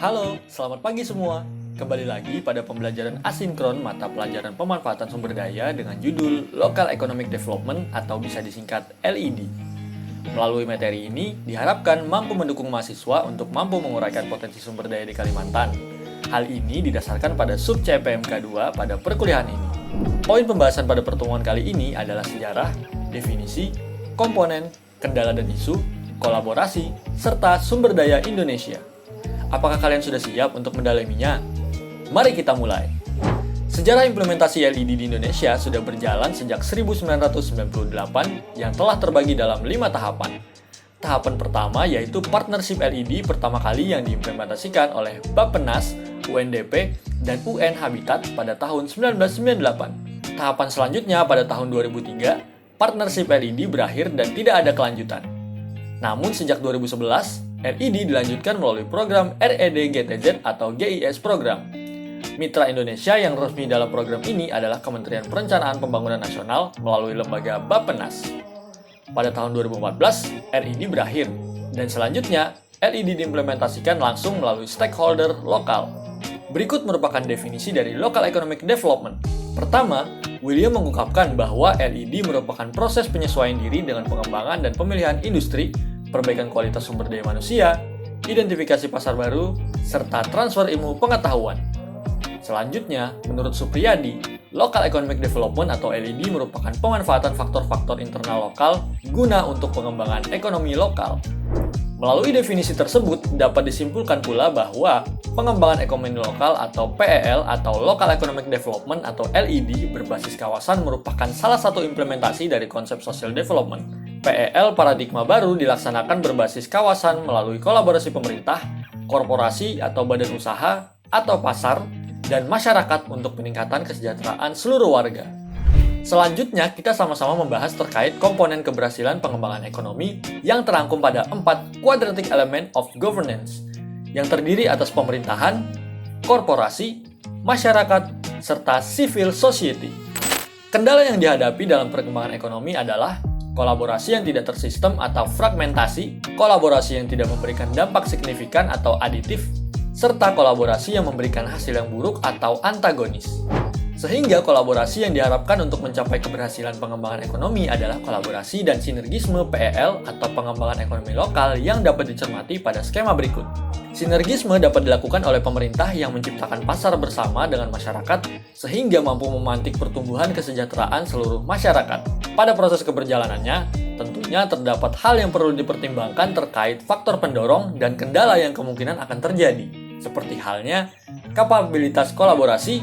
Halo, selamat pagi semua. Kembali lagi pada pembelajaran asinkron mata pelajaran pemanfaatan sumber daya dengan judul Local Economic Development atau bisa disingkat LED. Melalui materi ini, diharapkan mampu mendukung mahasiswa untuk mampu menguraikan potensi sumber daya di Kalimantan. Hal ini didasarkan pada sub CPMK 2 pada perkuliahan ini. Poin pembahasan pada pertemuan kali ini adalah sejarah, definisi, komponen, kendala dan isu, kolaborasi, serta sumber daya Indonesia. Apakah kalian sudah siap untuk mendalaminya? Mari kita mulai. Sejarah implementasi LED di Indonesia sudah berjalan sejak 1998 yang telah terbagi dalam 5 tahapan. Tahapan pertama yaitu partnership LED pertama kali yang diimplementasikan oleh Bappenas, UNDP, dan UN Habitat pada tahun 1998. Tahapan selanjutnya pada tahun 2003, partnership LED berakhir dan tidak ada kelanjutan. Namun sejak 2011, LED dilanjutkan melalui program RED-GTZ atau GIS program. Mitra Indonesia yang resmi dalam program ini adalah Kementerian Perencanaan Pembangunan Nasional melalui lembaga Bappenas. Pada tahun 2014, RED berakhir, dan selanjutnya LED diimplementasikan langsung melalui stakeholder lokal. Berikut merupakan definisi dari Local Economic Development. Pertama, William mengungkapkan bahwa LED merupakan proses penyesuaian diri dengan pengembangan dan pemilihan industri, perbaikan kualitas sumber daya manusia, identifikasi pasar baru, serta transfer ilmu pengetahuan. Selanjutnya, menurut Supriyadi, Local Economic Development atau LED merupakan pemanfaatan faktor-faktor internal lokal guna untuk pengembangan ekonomi lokal. Melalui definisi tersebut, dapat disimpulkan pula bahwa pengembangan ekonomi lokal atau PEL atau Local Economic Development atau LED berbasis kawasan merupakan salah satu implementasi dari konsep social development. PEL paradigma baru dilaksanakan berbasis kawasan melalui kolaborasi pemerintah, korporasi atau badan usaha, atau pasar, dan masyarakat untuk peningkatan kesejahteraan seluruh warga. Selanjutnya, kita sama-sama membahas terkait komponen keberhasilan pengembangan ekonomi yang terangkum pada 4 quadratic element of governance, yang terdiri atas pemerintahan, korporasi, masyarakat, serta civil society. Kendala yang dihadapi dalam perkembangan ekonomi adalah kolaborasi yang tidak tersistem atau fragmentasi, kolaborasi yang tidak memberikan dampak signifikan atau aditif, serta kolaborasi yang memberikan hasil yang buruk atau antagonis. Sehingga kolaborasi yang diharapkan untuk mencapai keberhasilan pengembangan ekonomi adalah kolaborasi dan sinergisme PEL atau pengembangan ekonomi lokal yang dapat dicermati pada skema berikut. Sinergisme dapat dilakukan oleh pemerintah yang menciptakan pasar bersama dengan masyarakat sehingga mampu memantik pertumbuhan kesejahteraan seluruh masyarakat. Pada proses keberjalanannya, tentunya terdapat hal yang perlu dipertimbangkan terkait faktor pendorong dan kendala yang kemungkinan akan terjadi, seperti halnya kapabilitas kolaborasi,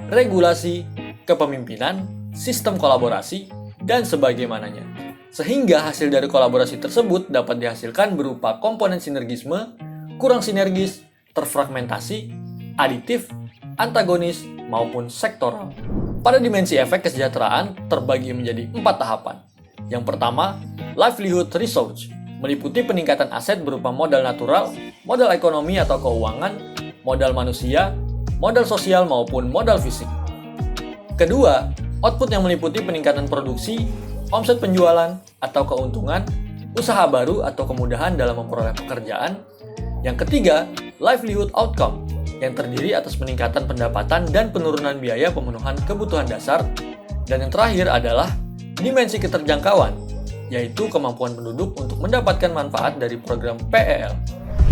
regulasi, kepemimpinan, sistem kolaborasi, dan sebagaimananya. Sehingga hasil dari kolaborasi tersebut dapat dihasilkan berupa komponen sinergisme, kurang sinergis, terfragmentasi, aditif, antagonis, maupun sektoral. Pada dimensi efek kesejahteraan terbagi menjadi 4 tahapan. Yang pertama, livelihood research, meliputi peningkatan aset berupa modal natural, modal ekonomi atau keuangan, modal manusia, modal sosial maupun modal fisik. Kedua, output yang meliputi peningkatan produksi, omset penjualan atau keuntungan, usaha baru atau kemudahan dalam memperoleh pekerjaan. Yang ketiga, livelihood outcome, yang terdiri atas peningkatan pendapatan dan penurunan biaya pemenuhan kebutuhan dasar. Dan yang terakhir adalah dimensi keterjangkauan, yaitu kemampuan penduduk untuk mendapatkan manfaat dari program PEL.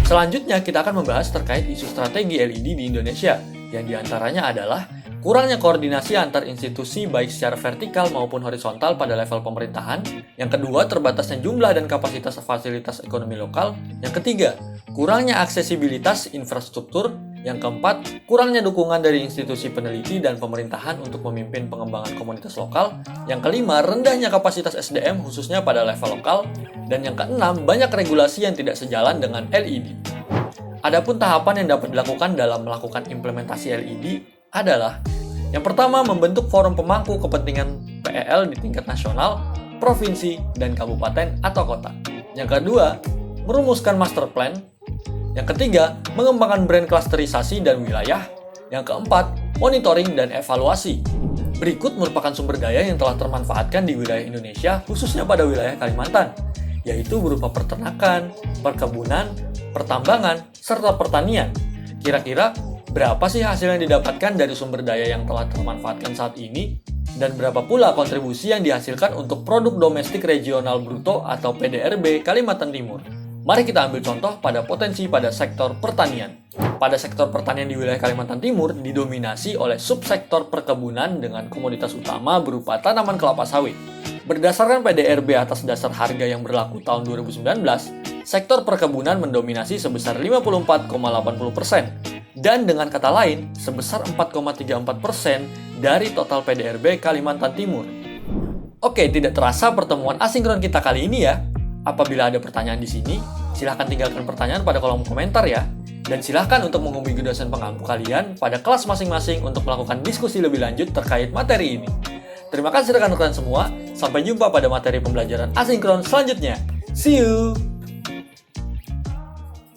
Selanjutnya, kita akan membahas terkait isu strategi LED di Indonesia, yang diantaranya adalah kurangnya koordinasi antar institusi baik secara vertikal maupun horizontal pada level pemerintahan. Yang kedua, terbatasnya jumlah dan kapasitas fasilitas ekonomi lokal. Yang ketiga, kurangnya aksesibilitas infrastruktur. Yang keempat, kurangnya dukungan dari institusi peneliti dan pemerintahan untuk memimpin pengembangan komunitas lokal. Yang kelima, rendahnya kapasitas SDM khususnya pada level lokal. Dan yang keenam, banyak regulasi yang tidak sejalan dengan LED. Adapun tahapan yang dapat dilakukan dalam melakukan implementasi LED adalah yang pertama, membentuk forum pemangku kepentingan PEL di tingkat nasional, provinsi, dan kabupaten atau kota. Yang kedua, merumuskan master plan. Yang ketiga, mengembangkan brand klasterisasi dan wilayah. Yang keempat, monitoring dan evaluasi. Berikut merupakan sumber daya yang telah termanfaatkan di wilayah Indonesia, khususnya pada wilayah Kalimantan, yaitu berupa peternakan, perkebunan, pertambangan, serta pertanian. Kira-kira berapa sih hasil yang didapatkan dari sumber daya yang telah termanfaatkan saat ini? Dan berapa pula kontribusi yang dihasilkan untuk produk domestik regional bruto atau PDRB Kalimantan Timur? Mari kita ambil contoh pada potensi pada sektor pertanian. Pada sektor pertanian di wilayah Kalimantan Timur didominasi oleh subsektor perkebunan dengan komoditas utama berupa tanaman kelapa sawit. Berdasarkan PDRB atas dasar harga yang berlaku tahun 2019, sektor perkebunan mendominasi sebesar 54,80%, dan dengan kata lain, sebesar 4,34% dari total PDRB Kalimantan Timur. Oke, tidak terasa pertemuan asinkron kita kali ini ya. Apabila ada pertanyaan di sini, silahkan tinggalkan pertanyaan pada kolom komentar ya. Dan silahkan untuk menghubungi dosen pengampu kalian pada kelas masing-masing untuk melakukan diskusi lebih lanjut terkait materi ini. Terima kasih rekan-rekan semua, sampai jumpa pada materi pembelajaran asinkron selanjutnya. See you!